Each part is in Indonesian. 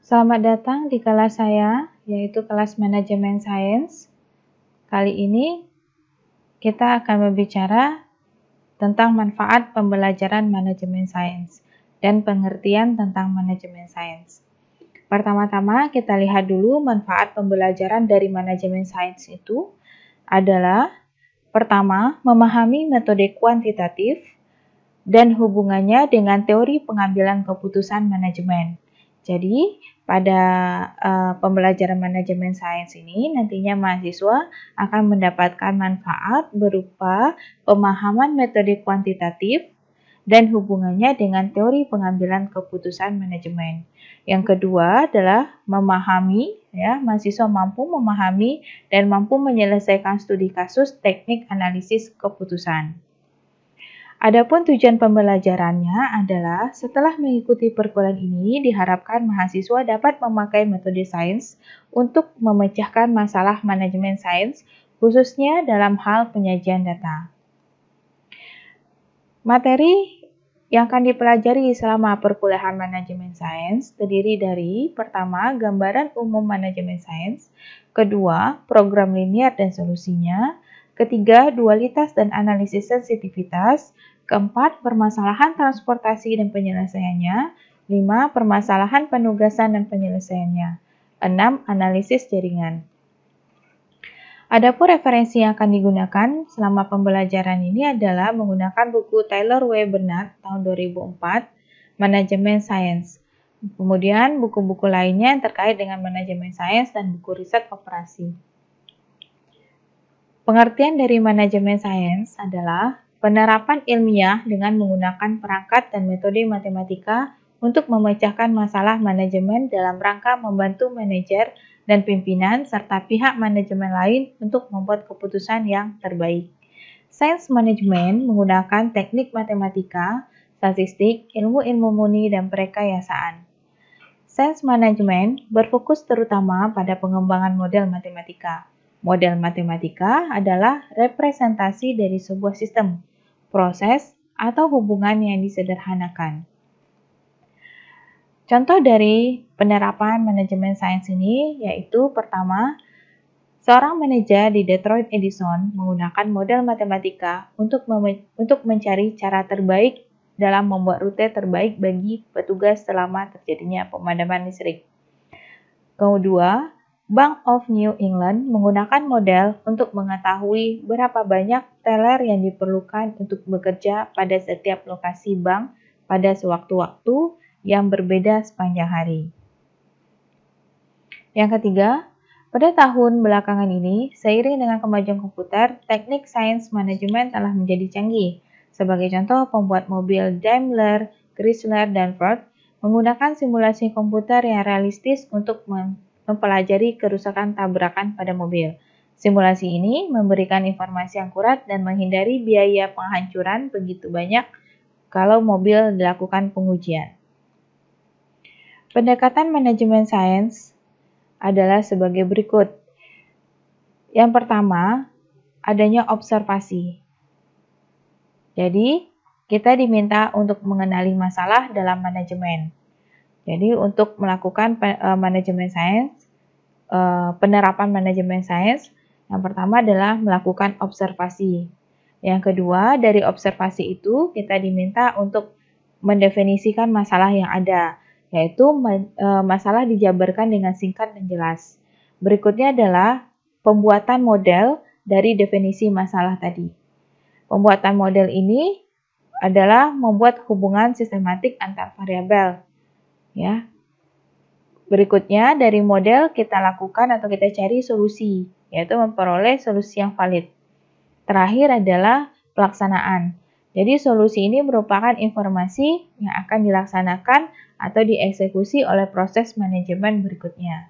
Selamat datang di kelas saya, yaitu kelas Manajemen Sains. Kali ini kita akan berbicara tentang manfaat pembelajaran manajemen sains dan pengertian tentang manajemen sains. Pertama-tama kita lihat dulu manfaat pembelajaran dari manajemen sains itu adalah pertama, memahami metode kuantitatif dan hubungannya dengan teori pengambilan keputusan manajemen. Jadi, pada pembelajaran manajemen sains ini nantinya mahasiswa akan mendapatkan manfaat berupa pemahaman metode kuantitatif dan hubungannya dengan teori pengambilan keputusan manajemen. Yang kedua adalah mahasiswa mampu memahami dan mampu menyelesaikan studi kasus teknik analisis keputusan. Adapun tujuan pembelajarannya adalah setelah mengikuti perkuliahan ini diharapkan mahasiswa dapat memakai metode sains untuk memecahkan masalah manajemen sains khususnya dalam hal penyajian data. Materi yang akan dipelajari selama perkuliahan manajemen sains terdiri dari pertama, gambaran umum manajemen sains, kedua, program linear dan solusinya, ketiga, dualitas dan analisis sensitivitas, keempat, permasalahan transportasi dan penyelesaiannya, lima, permasalahan penugasan dan penyelesaiannya, enam, analisis jaringan. Adapun referensi yang akan digunakan selama pembelajaran ini adalah menggunakan buku Taylor W. Bernard tahun 2004, Manajemen Sains. Kemudian buku-buku lainnya yang terkait dengan manajemen sains dan buku riset operasi. Pengertian dari manajemen sains adalah penerapan ilmiah dengan menggunakan perangkat dan metode matematika untuk memecahkan masalah manajemen dalam rangka membantu manajer dan pimpinan serta pihak manajemen lain untuk membuat keputusan yang terbaik. Sains manajemen menggunakan teknik matematika, statistik, ilmu-ilmu murni, dan perekayasaan. Sains manajemen berfokus terutama pada pengembangan model matematika. Model matematika adalah representasi dari sebuah sistem, proses, atau hubungan yang disederhanakan. Contoh dari penerapan manajemen sains ini yaitu pertama, seorang manajer di Detroit Edison menggunakan model matematika untuk mencari cara terbaik dalam membuat rute terbaik bagi petugas selama terjadinya pemadaman listrik. Kedua, Bank of New England menggunakan model untuk mengetahui berapa banyak teller yang diperlukan untuk bekerja pada setiap lokasi bank pada sewaktu-waktu yang berbeda sepanjang hari. Yang ketiga, pada tahun belakangan ini, seiring dengan kemajuan komputer, teknik sains manajemen telah menjadi canggih. Sebagai contoh, pembuat mobil Daimler, Chrysler, dan Ford menggunakan simulasi komputer yang realistis untuk mempelajari kerusakan tabrakan pada mobil. Simulasi ini memberikan informasi yang akurat dan menghindari biaya penghancuran begitu banyak kalau mobil dilakukan pengujian. Pendekatan manajemen sains adalah sebagai berikut. Yang pertama, adanya observasi. Jadi, kita diminta untuk mengenali masalah dalam manajemen. Jadi, untuk melakukan manajemen sains, penerapan manajemen sains, yang pertama adalah melakukan observasi. Yang kedua, dari observasi itu kita diminta untuk mendefinisikan masalah yang ada, yaitu masalah dijabarkan dengan singkat dan jelas. Berikutnya adalah pembuatan model dari definisi masalah tadi. Pembuatan model ini adalah membuat hubungan sistematik antar variabel. Ya. Berikutnya dari model kita lakukan atau kita cari solusi, yaitu memperoleh solusi yang valid. Terakhir adalah pelaksanaan. Jadi solusi ini merupakan informasi yang akan dilaksanakan atau dieksekusi oleh proses manajemen berikutnya.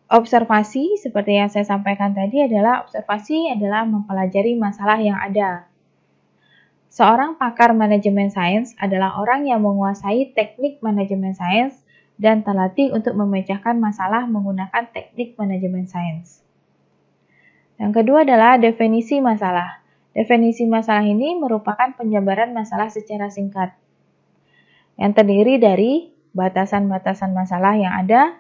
Observasi seperti yang saya sampaikan tadi adalah mempelajari masalah yang ada. Seorang pakar manajemen sains adalah orang yang menguasai teknik manajemen sains dan terlatih untuk memecahkan masalah menggunakan teknik manajemen sains. Yang kedua adalah definisi masalah. Definisi masalah ini merupakan penjabaran masalah secara singkat. yang terdiri dari batasan-batasan masalah yang ada,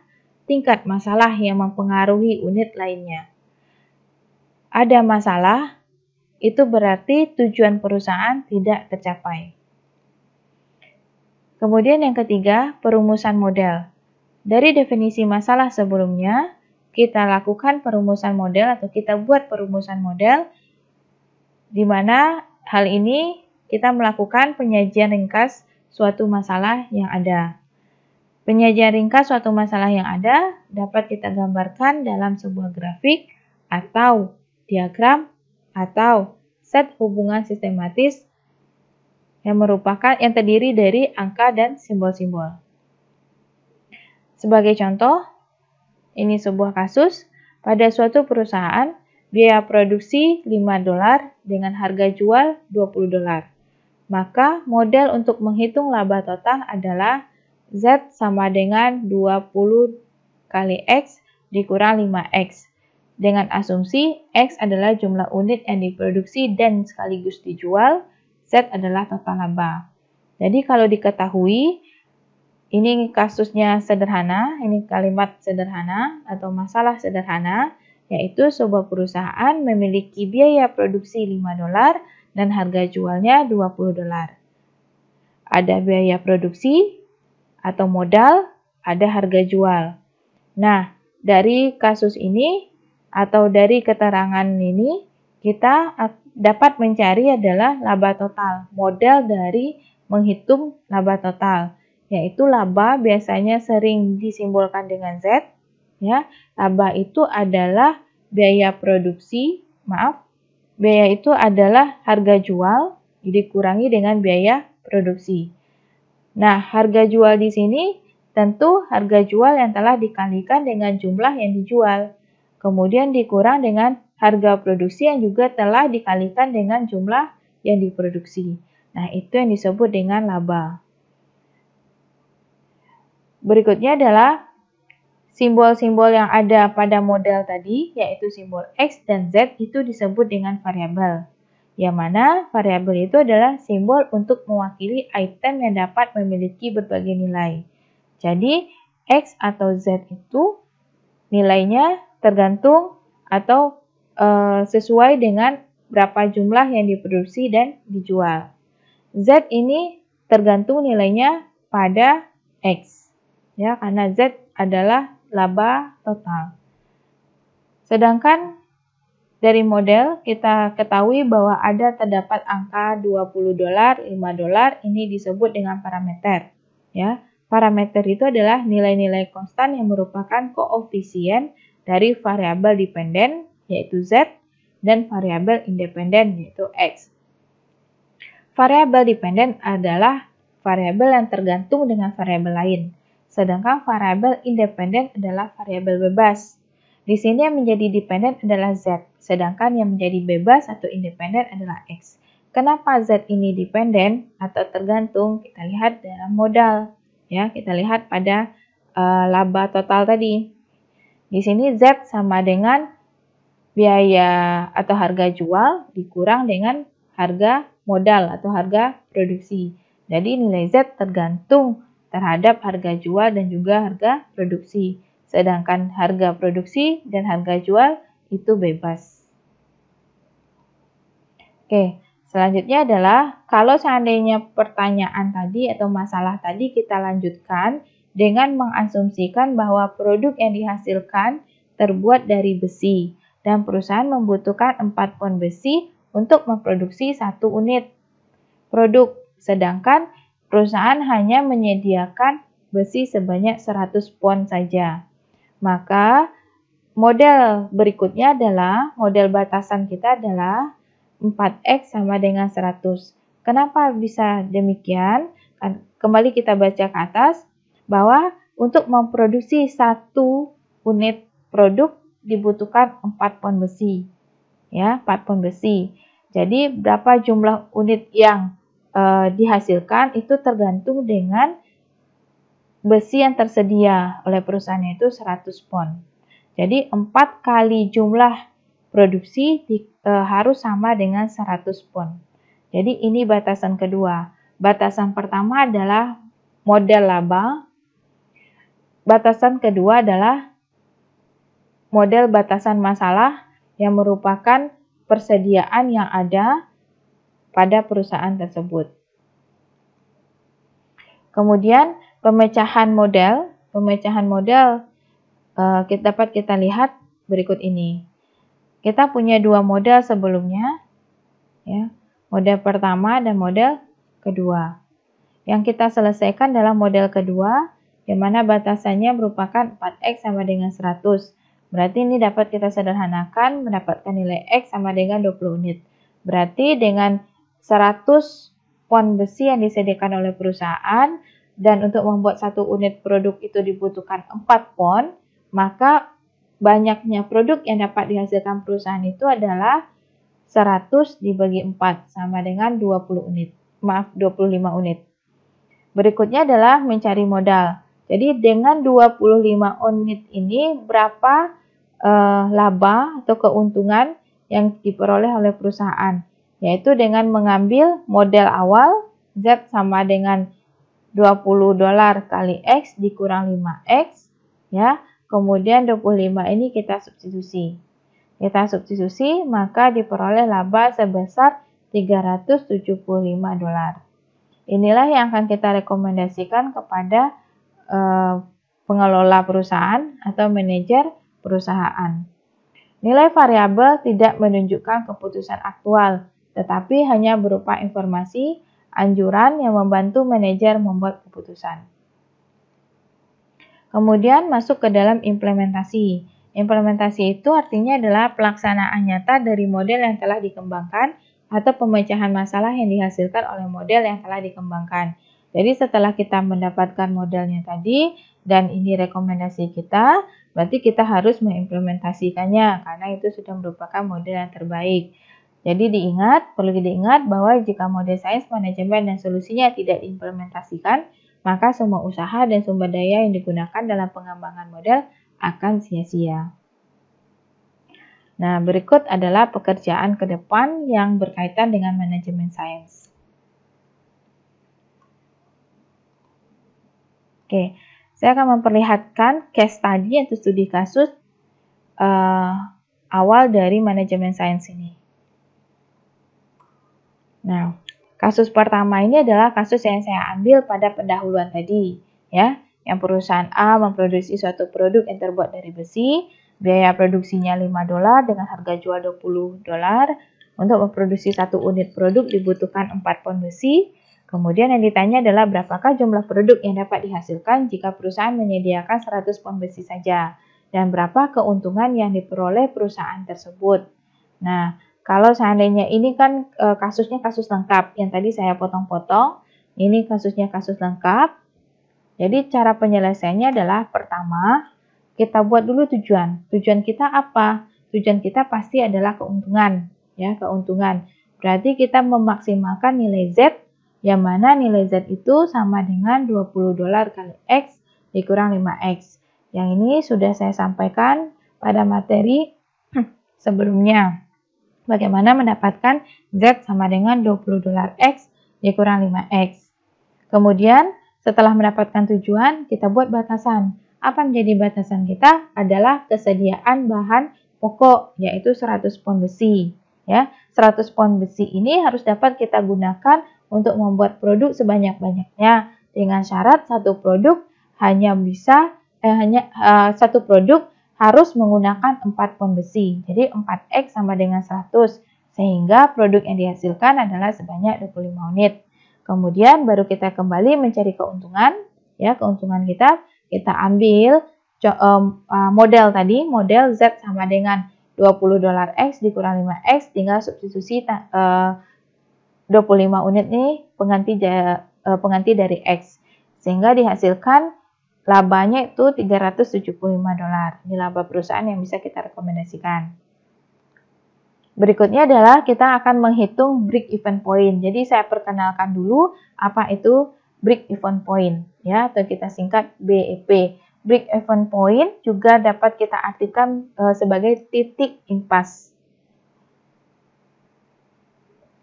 tingkat masalah yang mempengaruhi unit lainnya. Ada masalah, itu berarti tujuan perusahaan tidak tercapai. Kemudian yang ketiga, perumusan model. Dari definisi masalah sebelumnya, kita lakukan perumusan model atau kita buat perumusan model, di mana hal ini kita melakukan penyajian ringkas suatu masalah yang ada. Penyajian ringkas suatu masalah yang ada dapat kita gambarkan dalam sebuah grafik atau diagram atau set hubungan sistematis yang terdiri dari angka dan simbol-simbol. Sebagai contoh, ini sebuah kasus, pada suatu perusahaan, biaya produksi $5 dengan harga jual $20. Maka model untuk menghitung laba total adalah Z sama dengan 20 kali X dikurang 5X. Dengan asumsi X adalah jumlah unit yang diproduksi dan sekaligus dijual, Z adalah total laba. Jadi kalau diketahui, ini kasusnya sederhana, ini kalimat sederhana atau masalah sederhana, yaitu sebuah perusahaan memiliki biaya produksi $5 dan harga jualnya $20. Ada biaya produksi atau modal, ada harga jual. Nah, dari kasus ini atau dari keterangan ini, kita dapat mencari adalah laba total, modal dari menghitung laba total, yaitu laba biasanya sering disimbolkan dengan Z. Ya, laba itu adalah biaya produksi, biaya itu adalah harga jual dikurangi dengan biaya produksi. Nah, harga jual di sini tentu harga jual yang telah dikalikan dengan jumlah yang dijual. Kemudian dikurang dengan harga produksi yang juga telah dikalikan dengan jumlah yang diproduksi. Nah, itu yang disebut dengan laba. Berikutnya adalah simbol-simbol yang ada pada model tadi, yaitu simbol X dan Z, itu disebut dengan variabel. Yang mana variabel itu adalah simbol untuk mewakili item yang dapat memiliki berbagai nilai. Jadi, X atau Z itu nilainya tergantung atau sesuai dengan berapa jumlah yang diproduksi dan dijual. Z ini tergantung nilainya pada X, ya, karena Z adalah laba total. Sedangkan dari model kita ketahui bahwa terdapat angka $20, $5, ini disebut dengan parameter, ya. Parameter itu adalah nilai-nilai konstan yang merupakan koefisien dari variabel dependen, yaitu Z, dan variabel independen, yaitu X. Variabel dependen adalah variabel yang tergantung dengan variabel lain, sedangkan variabel independen adalah variabel bebas. Di sini yang menjadi dependen adalah Z, sedangkan yang menjadi bebas atau independen adalah X. Kenapa Z ini dependen atau tergantung? Kita lihat dalam modal. Ya, kita lihat pada laba total tadi. Di sini Z sama dengan biaya atau harga jual dikurang dengan harga modal atau harga produksi. Jadi nilai Z tergantung terhadap harga jual dan juga harga produksi. Sedangkan harga produksi dan harga jual itu bebas. Oke. Selanjutnya adalah kalau seandainya pertanyaan tadi atau masalah tadi kita lanjutkan dengan mengasumsikan bahwa produk yang dihasilkan terbuat dari besi dan perusahaan membutuhkan 4 pon besi untuk memproduksi 1 unit produk, sedangkan perusahaan hanya menyediakan besi sebanyak 100 pon saja. Maka model berikutnya adalah, model batasan kita adalah 4X sama dengan 100. Kenapa bisa demikian? Kembali kita baca ke atas, bahwa untuk memproduksi 1 unit produk dibutuhkan 4 pon besi. Ya, 4 pon besi. Jadi, berapa jumlah unit yang dihasilkan itu tergantung dengan besi yang tersedia oleh perusahaan, itu 100 pon. Jadi, 4 kali jumlah produksi harus sama dengan 100 pon. Jadi ini batasan kedua. Batasan pertama adalah model laba. Batasan kedua adalah model batasan masalah yang merupakan persediaan yang ada pada perusahaan tersebut. Kemudian pemecahan model dapat kita lihat berikut ini. Kita punya dua model sebelumnya, ya, model pertama dan model kedua. Yang kita selesaikan dalam model kedua, di mana batasannya merupakan 4X sama dengan 100. Berarti ini dapat kita sederhanakan mendapatkan nilai X sama dengan 20 unit. Berarti dengan 100 pon besi yang disediakan oleh perusahaan, dan untuk membuat satu unit produk itu dibutuhkan 4 pon, maka banyaknya produk yang dapat dihasilkan perusahaan itu adalah 100 dibagi 4 sama dengan 25 unit. Berikutnya adalah mencari modal. Jadi dengan 25 unit ini berapa laba atau keuntungan yang diperoleh oleh perusahaan? Yaitu dengan mengambil model awal Z sama dengan $20 kali X dikurang 5X, ya. Kemudian 25 ini kita substitusi. Maka diperoleh laba sebesar $375. Inilah yang akan kita rekomendasikan kepada pengelola perusahaan atau manajer perusahaan. Nilai variabel tidak menunjukkan keputusan aktual, tetapi hanya berupa informasi anjuran yang membantu manajer membuat keputusan. Kemudian masuk ke dalam implementasi. Implementasi itu artinya adalah pelaksanaan nyata dari model yang telah dikembangkan atau pemecahan masalah yang dihasilkan oleh model yang telah dikembangkan. Jadi setelah kita mendapatkan modelnya tadi dan ini rekomendasi kita, berarti kita harus mengimplementasikannya karena itu sudah merupakan model yang terbaik. Jadi perlu diingat bahwa jika model sains, manajemen, dan solusinya tidak diimplementasikan, maka semua usaha dan sumber daya yang digunakan dalam pengembangan model akan sia-sia. Nah, berikut adalah pekerjaan ke depan yang berkaitan dengan manajemen sains. Oke, saya akan memperlihatkan case study atau studi kasus awal dari manajemen sains ini. Nah, kasus pertama ini adalah kasus yang saya ambil pada pendahuluan tadi, ya, yang perusahaan A memproduksi suatu produk yang terbuat dari besi. Biaya produksinya $5 dengan harga jual $20. Untuk memproduksi satu unit produk dibutuhkan 4 pon besi. Kemudian yang ditanya adalah berapakah jumlah produk yang dapat dihasilkan jika perusahaan menyediakan 100 pon besi saja. Dan berapa keuntungan yang diperoleh perusahaan tersebut. Nah, kalau seandainya ini kan kasusnya kasus lengkap. Yang tadi saya potong-potong. Ini kasusnya kasus lengkap. Jadi cara penyelesaiannya adalah pertama, kita buat dulu tujuan. Tujuan kita apa? Tujuan kita pasti adalah keuntungan, ya, keuntungan. Berarti kita memaksimalkan nilai Z, yang mana nilai Z itu sama dengan $20 kali X dikurang 5X. Yang ini sudah saya sampaikan pada materi sebelumnya. Bagaimana mendapatkan Z sama dengan $20 X dikurang 5X. Kemudian setelah mendapatkan tujuan, kita buat batasan. Apa menjadi batasan kita? Adalah kesediaan bahan pokok, yaitu 100 pon besi. Ya, 100 pon besi ini harus dapat kita gunakan untuk membuat produk sebanyak-banyaknya. Dengan syarat satu produk satu produk harus menggunakan 4 pon besi. Jadi 4X sama dengan 100. Sehingga produk yang dihasilkan adalah sebanyak 25 unit. Kemudian baru kita kembali mencari keuntungan. Ya, keuntungan kita ambil model tadi, model Z sama dengan $20 X dikurang 5X, tinggal substitusi 25 unit nih pengganti dari X. Sehingga dihasilkan labanya itu $375. Ini laba perusahaan yang bisa kita rekomendasikan. Berikutnya adalah kita akan menghitung break even point. Jadi saya perkenalkan dulu apa itu break even point, ya, atau kita singkat BEP. Break even point juga dapat kita artikan sebagai titik impas.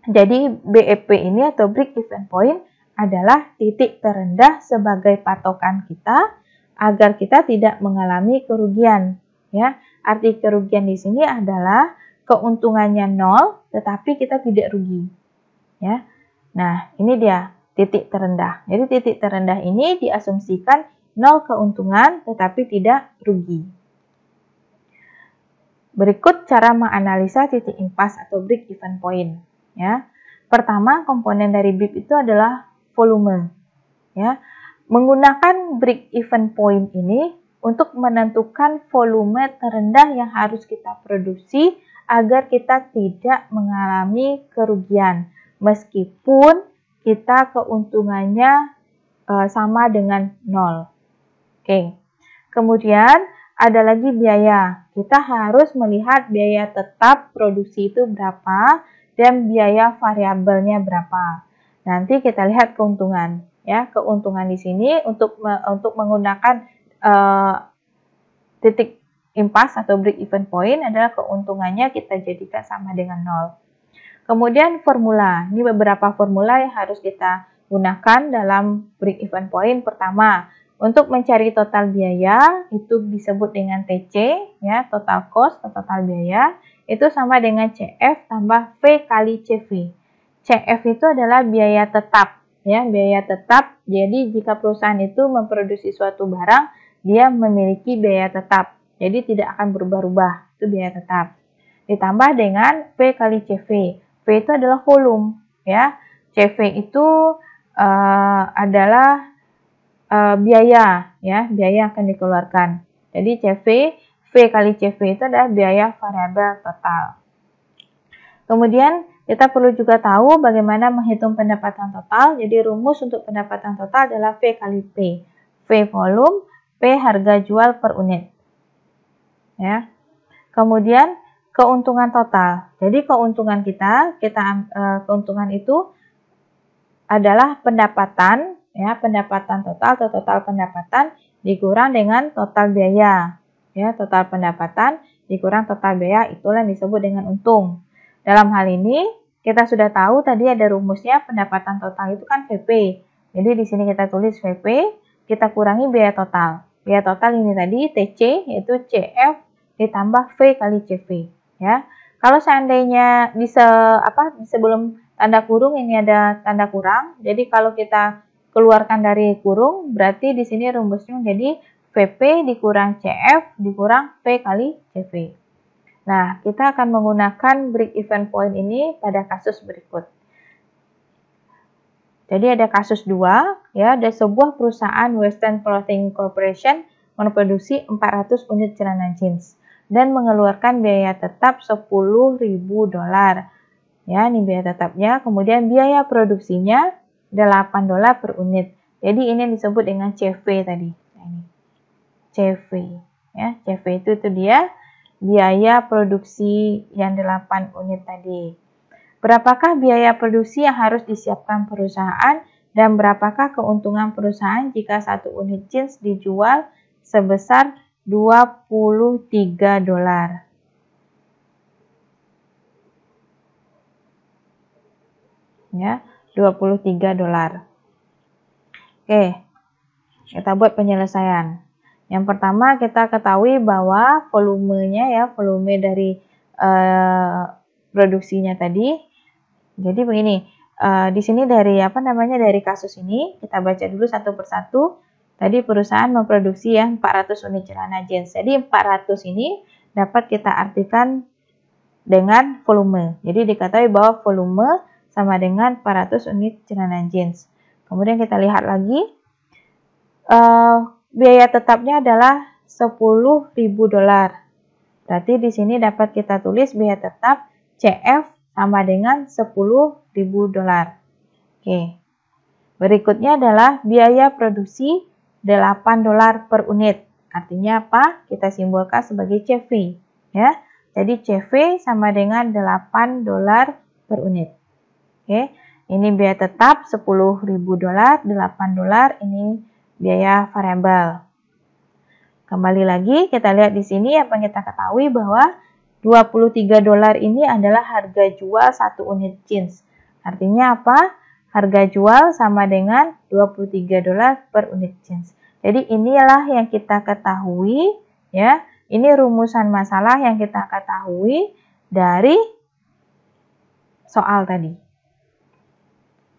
Jadi BEP ini atau break even point adalah titik terendah sebagai patokan kita agar kita tidak mengalami kerugian. Ya, arti kerugian di sini adalah keuntungannya 0 tetapi kita tidak rugi. Ya. Nah, ini dia titik terendah. Jadi titik terendah ini diasumsikan 0 keuntungan tetapi tidak rugi. Berikut cara menganalisa titik impas atau break even point. Ya. Pertama, komponen dari BIP itu adalah volume. Ya. Menggunakan break even point ini untuk menentukan volume terendah yang harus kita produksi agar kita tidak mengalami kerugian meskipun kita keuntungannya sama dengan 0. Oke. Kemudian ada lagi biaya. Kita harus melihat biaya tetap produksi itu berapa dan biaya variabelnya berapa. Nanti kita lihat keuntungan. Ya, keuntungan di sini untuk menggunakan titik impas atau break even point adalah keuntungannya kita jadikan sama dengan 0. Kemudian formula. Ini beberapa formula yang harus kita gunakan dalam break even point. Pertama, untuk mencari total biaya itu disebut dengan TC, ya, total cost atau total biaya, itu sama dengan CF tambah V kali CV. CF itu adalah biaya tetap, ya, biaya tetap. Jadi jika perusahaan itu memproduksi suatu barang, dia memiliki biaya tetap. Jadi tidak akan berubah-ubah, itu biaya tetap. Ditambah dengan V kali CV. V itu adalah volume, ya. CV itu adalah biaya, ya, biaya yang akan dikeluarkan. Jadi V kali CV itu adalah biaya variabel total. Kemudian kita perlu juga tahu bagaimana menghitung pendapatan total. Jadi rumus untuk pendapatan total adalah V kali P. V volume, P harga jual per unit. Ya. Kemudian keuntungan total. Jadi keuntungan keuntungan itu adalah pendapatan, ya, pendapatan total atau total pendapatan dikurang dengan total biaya. Ya, total pendapatan dikurang total biaya, itulah yang disebut dengan untung. Dalam hal ini kita sudah tahu tadi ada rumusnya, pendapatan total itu kan VP. Jadi di sini kita tulis VP, kita kurangi biaya total. Biaya total ini tadi TC yaitu CF ditambah V kali CV, ya. Kalau seandainya sebelum tanda kurung ini ada tanda kurang. Jadi kalau kita keluarkan dari kurung, berarti di sini rumusnya menjadi VP dikurang CF dikurang V kali CV. Nah, kita akan menggunakan break even point ini pada kasus berikut. Jadi ada kasus 2, ya, ada sebuah perusahaan Western Clothing Corporation memproduksi 400 unit celana jeans dan mengeluarkan biaya tetap $10.000. Ya, ini biaya tetapnya. Kemudian biaya produksinya $8 per unit. Jadi ini disebut dengan CV tadi. Nah, ini CV, ya. CV itu dia biaya produksi yang 8 unit tadi. Berapakah biaya produksi yang harus disiapkan perusahaan dan berapakah keuntungan perusahaan jika 1 unit jeans dijual sebesar $23? Ya, $23. Oke, kita buat penyelesaian. Yang pertama kita ketahui bahwa volumenya, ya, volume dari produksinya tadi. Jadi begini, di sini dari dari kasus ini kita baca dulu satu persatu. Tadi perusahaan memproduksi 400 unit celana jeans. Jadi 400 ini dapat kita artikan dengan volume. Jadi diketahui bahwa volume sama dengan 400 unit celana jeans. Kemudian kita lihat lagi, biaya tetapnya adalah $10.000. Berarti di sini dapat kita tulis biaya tetap CF sama dengan $10.000. Oke. Berikutnya adalah biaya produksi $8 per unit. Artinya apa? Kita simbolkan sebagai CV, ya. Jadi CV sama dengan $8 per unit. Oke. Ini biaya tetap $10.000, $8 ini biaya variabel. Kembali lagi kita lihat di sini apa yang kita ketahui bahwa $23 ini adalah harga jual 1 unit jeans. Artinya apa? harga jual sama dengan $23 per unit change. Jadi inilah yang kita ketahui ya. Ini rumusan masalah yang kita ketahui dari soal tadi.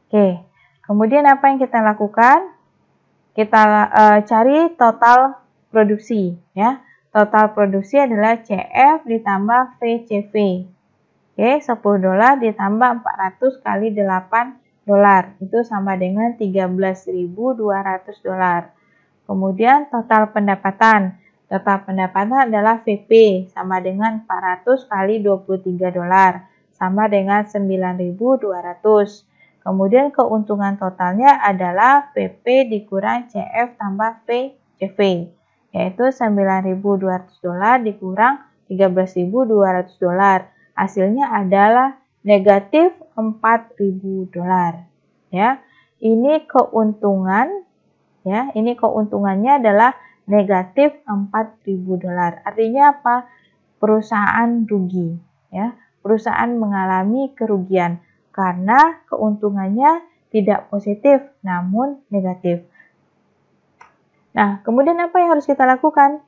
Oke, kemudian apa yang kita lakukan? Kita cari total produksi ya. Total produksi adalah CF ditambah VCV. Oke, $10 ditambah 400 kali $8. Itu sama dengan $13.200. Kemudian total pendapatan. Total pendapatan adalah VP sama dengan 400 kali $23 sama dengan 9.200. Kemudian keuntungan totalnya adalah VP dikurang CF tambah VCV, yaitu $9.200 dikurang $13.200. Hasilnya adalah negatif $4.000. Ya, ini keuntungan. Ya, ini keuntungannya adalah negatif $4.000. Artinya apa? Perusahaan rugi. Ya, perusahaan mengalami kerugian karena keuntungannya tidak positif, namun negatif. Nah, kemudian apa yang harus kita lakukan?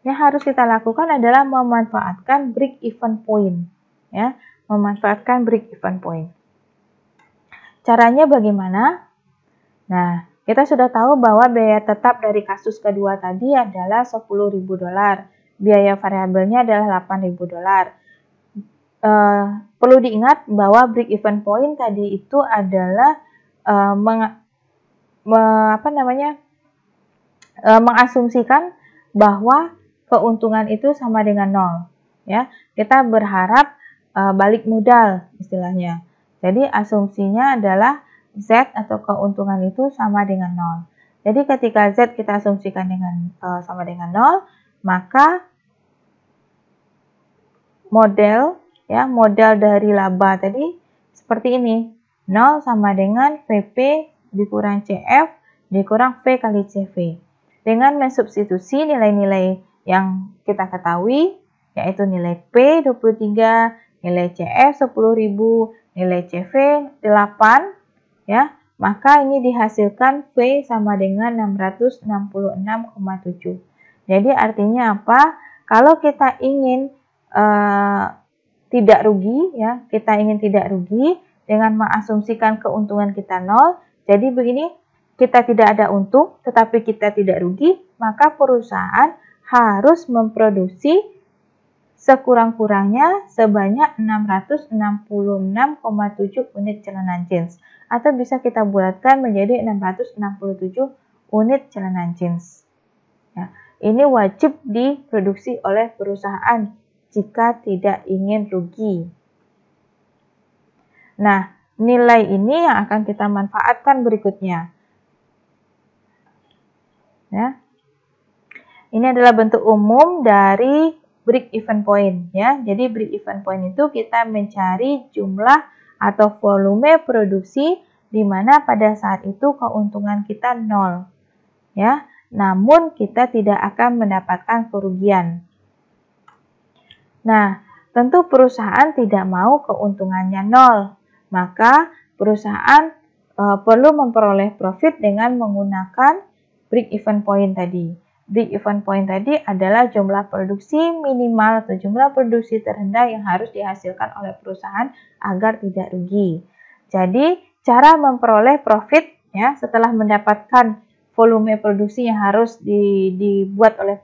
Yang harus kita lakukan adalah memanfaatkan break-even point. Ya, memanfaatkan break-even point. Caranya bagaimana? Nah, kita sudah tahu bahwa biaya tetap dari kasus kedua tadi adalah $10.000. Biaya variabelnya adalah $8.000. Perlu diingat bahwa break-even point tadi itu adalah mengasumsikan bahwa keuntungan itu sama dengan 0. Ya, kita berharap balik modal istilahnya. Jadi asumsinya adalah Z atau keuntungan itu sama dengan 0. Jadi ketika Z kita asumsikan dengan sama dengan 0, maka model dari laba tadi seperti ini. 0 sama dengan VP dikurang CF dikurang V kali CV. Dengan mensubstitusi nilai-nilai yang kita ketahui, yaitu nilai P 23, nilai CF 10.000, nilai CV 8, ya, maka ini dihasilkan V sama dengan 666,7. Jadi artinya apa? Kalau kita ingin tidak rugi, ya, kita ingin tidak rugi dengan mengasumsikan keuntungan kita 0. Jadi begini, kita tidak ada untung, tetapi kita tidak rugi, maka perusahaan harus memproduksi sekurang-kurangnya sebanyak 666,7 unit celana jeans. Atau bisa kita bulatkan menjadi 667 unit celana jeans. Ya, ini wajib diproduksi oleh perusahaan jika tidak ingin rugi. Nah, nilai ini yang akan kita manfaatkan berikutnya. Ya. Ini adalah bentuk umum dari break-even point. Ya. Jadi break-even point itu kita mencari jumlah atau volume produksi di mana pada saat itu keuntungan kita 0. Ya. Namun kita tidak akan mendapatkan kerugian. Nah, tentu perusahaan tidak mau keuntungannya 0, maka perusahaan perlu memperoleh profit dengan menggunakan break-even point tadi. Break-even point tadi adalah jumlah produksi minimal atau jumlah produksi terendah yang harus dihasilkan oleh perusahaan agar tidak rugi. Jadi, cara memperoleh profit ya setelah mendapatkan volume produksi yang harus dibuat oleh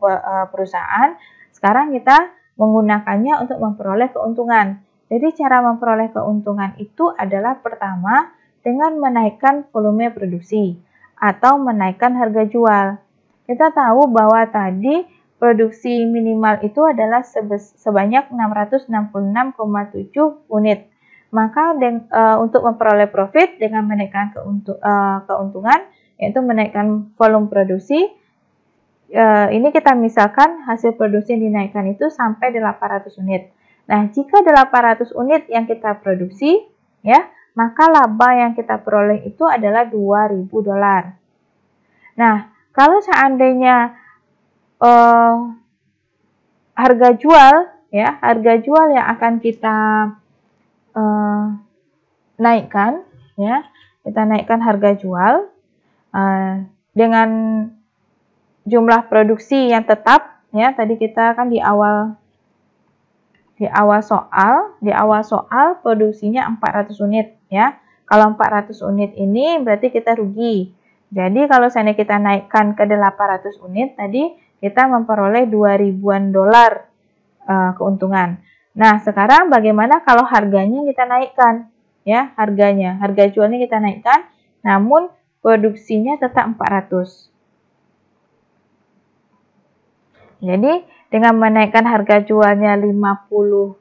perusahaan, sekarang kita menggunakannya untuk memperoleh keuntungan. Jadi cara memperoleh keuntungan itu adalah pertama dengan menaikkan volume produksi atau menaikkan harga jual. Kita tahu bahwa tadi produksi minimal itu adalah sebanyak 666,7 unit. Maka untuk memperoleh profit dengan menaikkan keuntungan, yaitu menaikkan volume produksi, ini kita misalkan hasil produksi yang dinaikkan itu sampai 800 unit. Nah, jika 800 unit yang kita produksi, ya, maka laba yang kita peroleh itu adalah $2.000. Nah, kalau seandainya harga jual yang akan kita naikkan, ya, kita naikkan harga jual dengan jumlah produksi yang tetap, ya. Tadi kita kan di awal soal produksinya 400 unit, ya. Kalau 400 unit ini berarti kita rugi. Jadi kalau seandainya kita naikkan ke 800 unit, tadi kita memperoleh 2.000-an dolar keuntungan. Nah, sekarang bagaimana kalau harganya kita naikkan? Ya, harga jualnya kita naikkan, namun produksinya tetap 400. Jadi, dengan menaikkan harga jualnya 50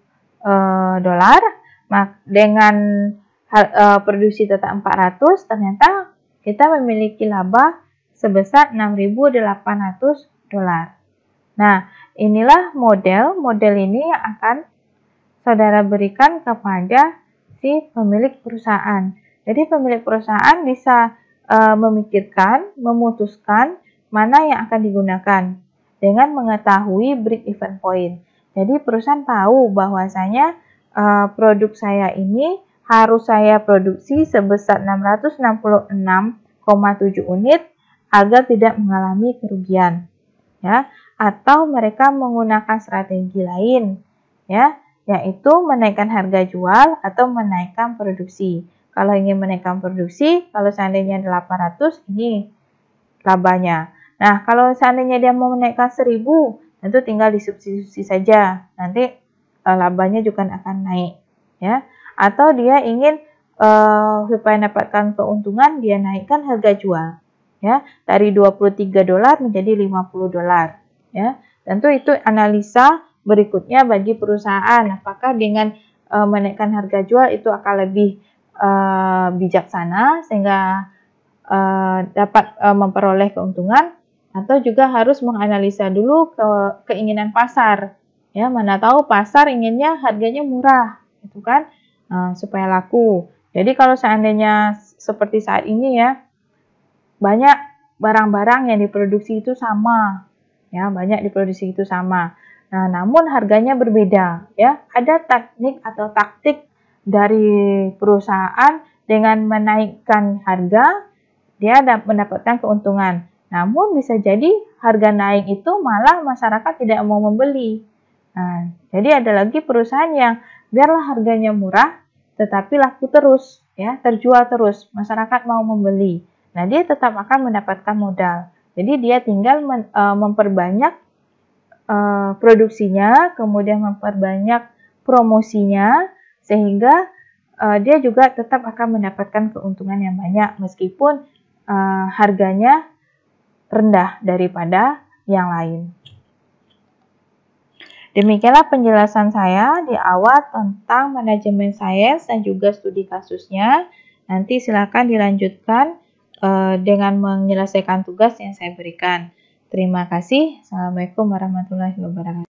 dolar, dengan produksi tetap 400, ternyata kita memiliki laba sebesar 6.800 dolar. Nah, inilah model ini yang akan saudara berikan kepada si pemilik perusahaan. Jadi pemilik perusahaan bisa memutuskan mana yang akan digunakan dengan mengetahui break even point. Jadi perusahaan tahu bahwasanya produk saya ini harus saya produksi sebesar 666,7 unit agar tidak mengalami kerugian, ya. Atau mereka menggunakan strategi lain, ya, yaitu menaikkan harga jual atau menaikkan produksi. Kalau ingin menaikkan produksi, kalau seandainya 800, ini labanya. Nah, kalau seandainya dia mau menaikkan 1000, tentu tinggal disubstitusi saja. Nanti labanya juga akan naik, ya. Atau dia ingin supaya mendapatkan keuntungan, dia naikkan harga jual, ya, dari 23 dolar menjadi 50 dolar, ya. Tentu itu analisa berikutnya bagi perusahaan, apakah dengan menaikkan harga jual itu akan lebih bijaksana sehingga dapat memperoleh keuntungan, atau juga harus menganalisa dulu keinginan pasar, ya. Mana tahu pasar inginnya harganya murah, gitu kan, supaya laku. Jadi kalau seandainya seperti saat ini, ya, banyak barang-barang yang diproduksi itu sama, ya, Nah, namun harganya berbeda, ya. Ada teknik atau taktik dari perusahaan dengan menaikkan harga, dia mendapatkan keuntungan. Namun bisa jadi harga naik itu malah masyarakat tidak mau membeli. Nah, jadi ada lagi perusahaan yang biarlah harganya murah, tetapi laku terus, ya, terjual terus, masyarakat mau membeli. Nah, dia tetap akan mendapatkan modal. Jadi dia tinggal memperbanyak produksinya, kemudian memperbanyak promosinya, sehingga dia juga tetap akan mendapatkan keuntungan yang banyak meskipun harganya rendah daripada yang lain. Demikianlah penjelasan saya di awal tentang manajemen sains dan juga studi kasusnya. Nanti silakan dilanjutkan dengan menyelesaikan tugas yang saya berikan. Terima kasih. Assalamualaikum warahmatullahi wabarakatuh.